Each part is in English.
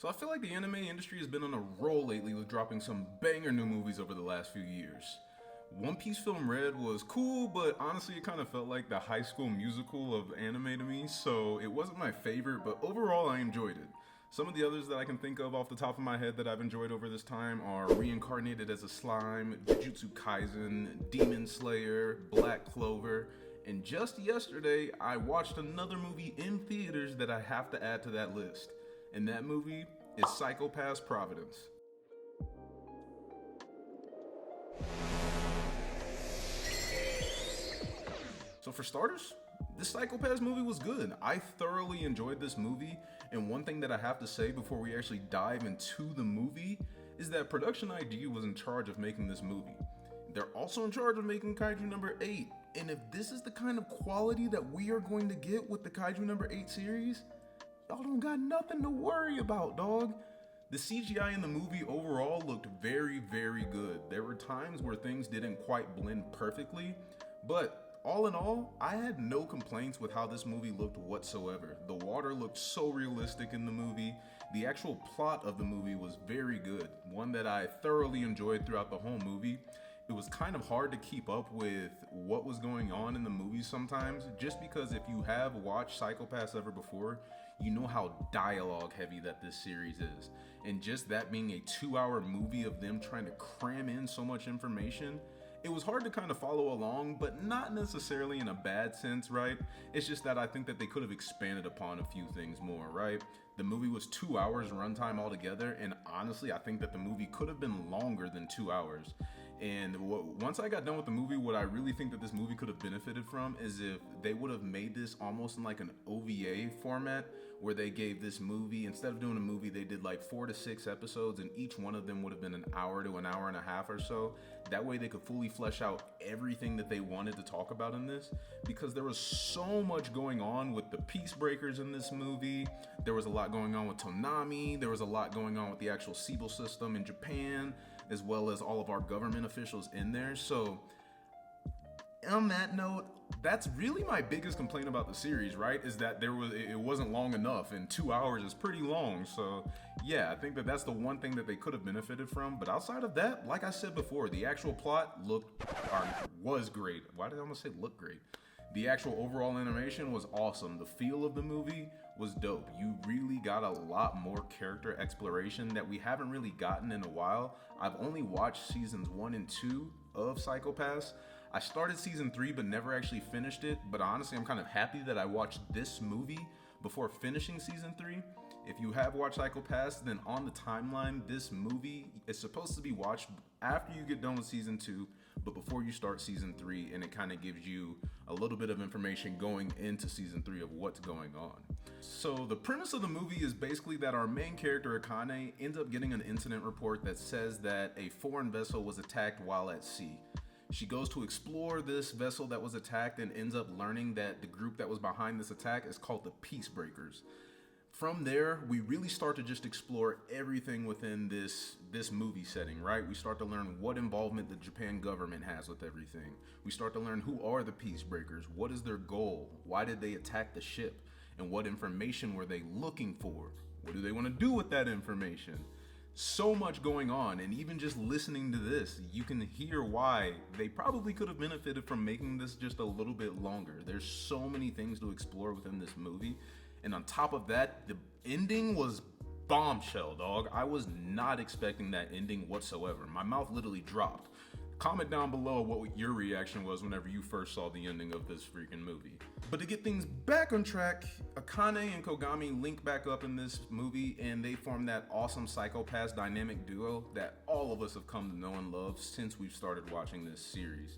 So I feel like the anime industry has been on a roll lately with dropping some banger new movies over the last few years. One Piece Film Red was cool, but honestly it kind of felt like the High School Musical of anime to me, so it wasn't my favorite, but overall I enjoyed it. Some of the others that I can think of off the top of my head that I've enjoyed over this time are Reincarnated as a Slime, Jujutsu Kaisen, Demon Slayer, Black Clover, and just yesterday I watched another movie in theaters that I have to add to that list. And that movie is Psychopass Providence. So for starters, this Psychopass movie was good. I thoroughly enjoyed this movie, and one thing that I have to say before we actually dive into the movie is that Production ID was in charge of making this movie. They're also in charge of making Kaiju number 8, and if this is the kind of quality that we are going to get with the Kaiju number 8 series, y'all don't got nothing to worry about, dog. The CGI in the movie overall looked very, very good. There were times where things didn't quite blend perfectly, but all in all, I had no complaints with how this movie looked whatsoever. The water looked so realistic in the movie. The actual plot of the movie was very good, one that I thoroughly enjoyed throughout the whole movie. It was kind of hard to keep up with what was going on in the movie sometimes, just because if you have watched Psychopass ever before, you know how dialogue heavy that this series is. And just that being a 2-hour movie of them trying to cram in so much information, it was hard to kind of follow along, but not necessarily in a bad sense, right? It's just that I think that they could have expanded upon a few things more, right? The movie was 2 hours runtime altogether, and honestly, I think that the movie could have been longer than 2 hours. And once I got done with the movie, what I really think that this movie could have benefited from is if they would have made this almost in like an OVA format, where they gave this movie, instead of doing a movie, they did like 4 to 6 episodes, and each one of them would have been an hour to an hour and a half or so. That way they could fully flesh out everything that they wanted to talk about in this, because there was so much going on with the peacebreakers in this movie. There was a lot going on with tonami. There was a lot going on with the actual sibyl system in Japan, as well as all of our government officials in there. So on that note, that's really my biggest complaint about the series, right? Is that it wasn't long enough, and 2 hours is pretty long. So yeah, I think that that's the one thing that they could have benefited from. But outside of that, like I said before, the actual plot was great. Why did I almost say look great? The actual overall animation was awesome. The feel of the movie was dope. You really got a lot more character exploration that we haven't really gotten in a while. I've only watched seasons 1 and 2 of Psychopass. I started season 3 but never actually finished it, but honestly I'm kind of happy that I watched this movie before finishing season 3. If you have watched Psychopass, then on the timeline, this movie is supposed to be watched after you get done with season 2, but before you start season 3, and it kind of gives you a little bit of information going into season 3 of what's going on. So the premise of the movie is basically that our main character Akane ends up getting an incident report that says that a foreign vessel was attacked while at sea. She goes to explore this vessel that was attacked and ends up learning that the group that was behind this attack is called the Peacebreakers. From there, we really start to just explore everything within this movie setting, right? We start to learn what involvement the Japan government has with everything. We start to learn who are the Peacebreakers, what is their goal, why did they attack the ship, and what information were they looking for? What do they want to do with that information? So much going on, and even just listening to this, you can hear why they probably could have benefited from making this just a little bit longer. There's so many things to explore within this movie, and on top of that, the ending was bombshell, dog. I was not expecting that ending whatsoever. My mouth literally dropped. Comment down below what your reaction was whenever you first saw the ending of this freaking movie. But to get things back on track, Akane and Kogami link back up in this movie, and they form that awesome Psychopass dynamic duo that all of us have come to know and love since we've started watching this series.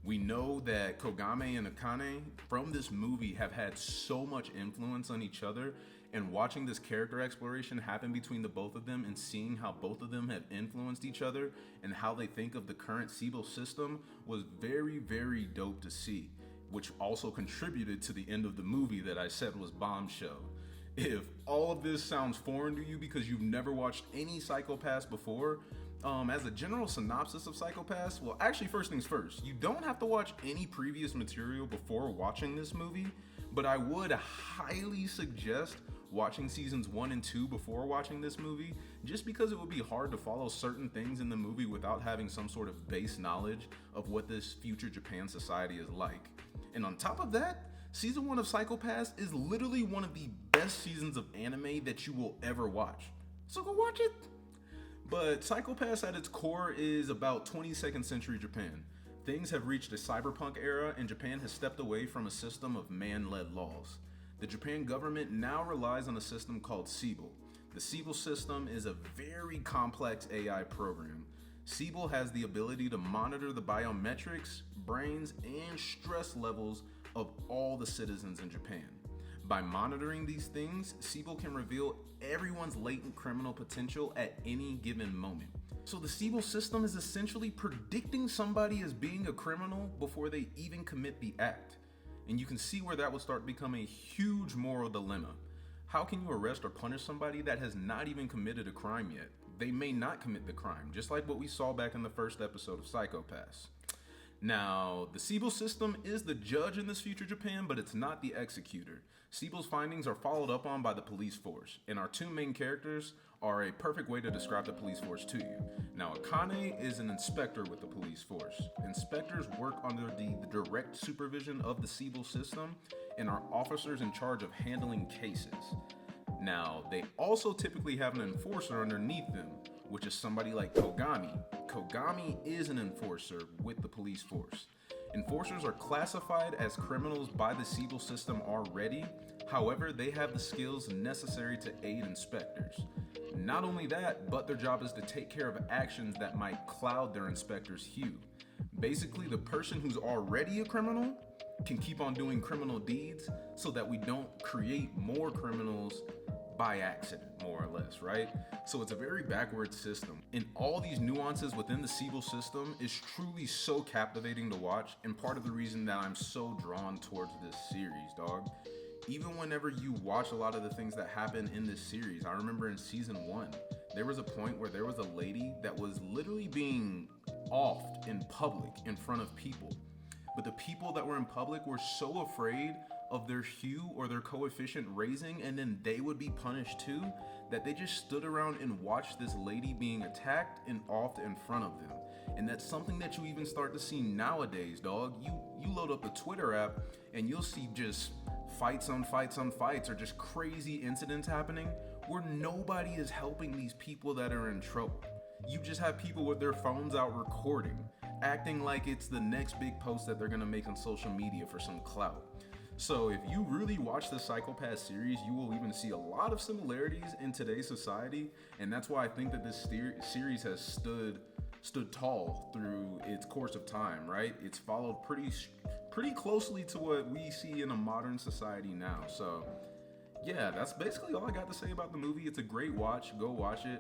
We know that Kogami and Akane from this movie have had so much influence on each other, and watching this character exploration happen between the both of them and seeing how both of them have influenced each other and how they think of the current sibyl system was very, very dope to see, which also contributed to the end of the movie that I said was bombshell. If all of this sounds foreign to you because you've never watched any Psychopass before, as a general synopsis of Psychopass, well, actually, first things first, you don't have to watch any previous material before watching this movie, but I would highly suggest watching seasons 1 and 2 before watching this movie, just because it would be hard to follow certain things in the movie without having some sort of base knowledge of what this future Japan society is like. And on top of that, season 1 of Psychopass is literally one of the best seasons of anime that you will ever watch. So go watch it. But Psychopass at its core is about 22nd century Japan. Things have reached a cyberpunk era and Japan has stepped away from a system of man-led laws. The Japan government now relies on a system called sibyl. The sibyl system is a very complex AI program. sibyl has the ability to monitor the biometrics, brains, and stress levels of all the citizens in Japan. By monitoring these things, sibyl can reveal everyone's latent criminal potential at any given moment. So the sibyl system is essentially predicting somebody as being a criminal before they even commit the act. And you can see where that would start becoming a huge moral dilemma. How can you arrest or punish somebody that has not even committed a crime yet? They may not commit the crime, just like what we saw back in the first episode of Psychopass. Now, the sibyl system is the judge in this future Japan, but it's not the executor. Sibyl's findings are followed up on by the police force, and our two main characters are a perfect way to describe the police force to you. Now, Akane is an inspector with the police force. Inspectors work under the direct supervision of the sibyl system and are officers in charge of handling cases. Now, they also typically have an enforcer underneath them, which is somebody like Kogami. Kogami is an enforcer with the police force. Enforcers are classified as criminals by the sibyl system already. However, they have the skills necessary to aid inspectors. Not only that, but their job is to take care of actions that might cloud their inspector's hue. Basically, the person who's already a criminal can keep on doing criminal deeds so that we don't create more criminals by accident, more or less, right? So it's a very backward system. And all these nuances within the sibyl system is truly so captivating to watch, and part of the reason that I'm so drawn towards this series, dog. Even whenever you watch a lot of the things that happen in this series, I remember in season 1, there was a point where there was a lady that was literally being offed in public in front of people. But the people that were in public were so afraid of their hue or their coefficient raising, and then they would be punished too, that they just stood around and watched this lady being attacked and offed in front of them. And that's something that you even start to see nowadays, dog. You load up the Twitter app and you'll see just fights on fights on fights, or just crazy incidents happening where nobody is helping these people that are in trouble. You just have people with their phones out recording, acting like it's the next big post that they're gonna make on social media for some clout. So if you really watch the Psychopass series, you will even see a lot of similarities in today's society, and that's why I think that this series has stood tall through its course of time, right? It's followed pretty closely to what we see in a modern society now. So yeah, that's basically all I got to say about the movie. It's a great watch. Go watch it.